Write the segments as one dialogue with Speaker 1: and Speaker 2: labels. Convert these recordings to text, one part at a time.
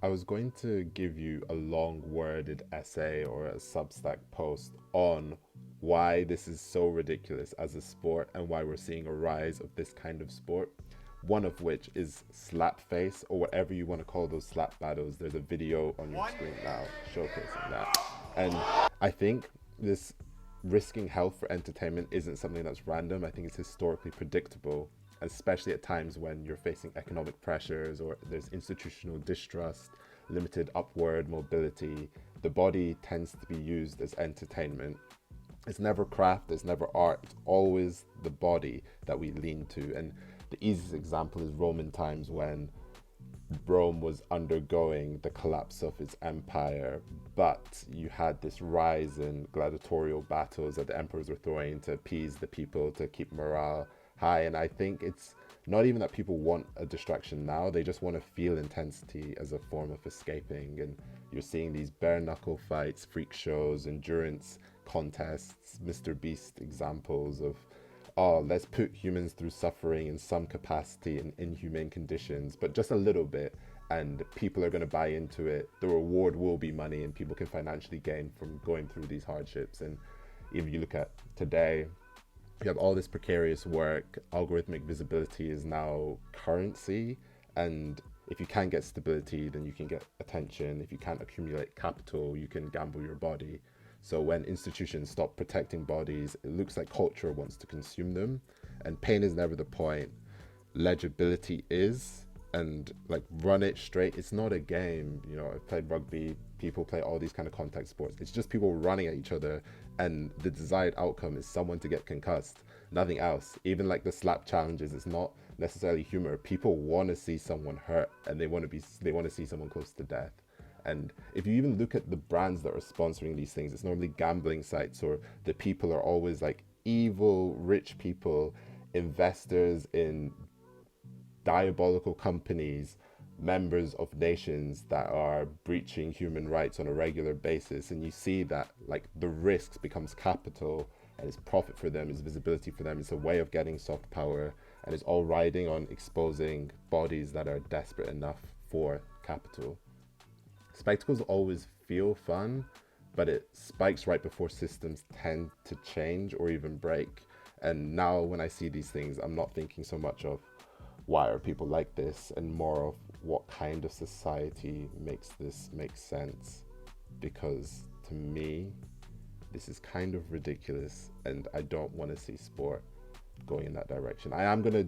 Speaker 1: I was going to give you a long worded essay or a Substack post on why this is so ridiculous as a sport and why we're seeing a rise of this kind of sport. One of which is slap face, or whatever you want to call those slap battles. There's a video on your screen now showcasing that. And I think this risking health for entertainment isn't something that's random. I think it's historically predictable, especially at times when you're facing economic pressures or there's institutional distrust, limited upward mobility. The body tends to be used as entertainment. It's never craft, it's never art, it's always the body that we lean to. And the easiest example is Roman times, when Rome was undergoing the collapse of its empire, but you had this rise in gladiatorial battles that the emperors were throwing to appease the people, to keep morale high. And I think it's not even that people want a distraction now, they just want to feel intensity as a form of escaping. And you're seeing these bare knuckle fights, freak shows, endurance contests, Mr. Beast examples of, oh, let's put humans through suffering in some capacity in inhumane conditions, but just a little bit, and people are going to buy into it. The reward will be money, and people can financially gain from going through these hardships. And if you look at today, you have all this precarious work, algorithmic visibility is now currency, and if you can't get stability, then you can get attention. If you can't accumulate capital, you can gamble your body. So when institutions stop protecting bodies, it looks like culture wants to consume them, and pain is never the point. Legibility is, and like, run it straight. It's not a game. You know, I've played rugby, people play all these kind of contact sports. It's just people running at each other, and the desired outcome is someone to get concussed, nothing else. Even like the slap challenges, it's not necessarily humor. People want to see someone hurt, and they want to see someone close to death. And if you even look at the brands that are sponsoring these things, it's normally gambling sites, or the people are always like evil, rich people, investors in diabolical companies, members of nations that are breaching human rights on a regular basis. And you see that like the risks becomes capital, and it's profit for them, it's visibility for them, it's a way of getting soft power, and it's all riding on exposing bodies that are desperate enough for capital. Spectacles always feel fun, but it spikes right before systems tend to change or even break. And now when I see these things, I'm not thinking so much of why are people like this, and more of what kind of society makes this make sense. Because to me, this is kind of ridiculous, and I don't want to see sport going in that direction. I am going to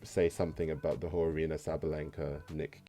Speaker 1: say something about the whole Arena Sabalenka Nick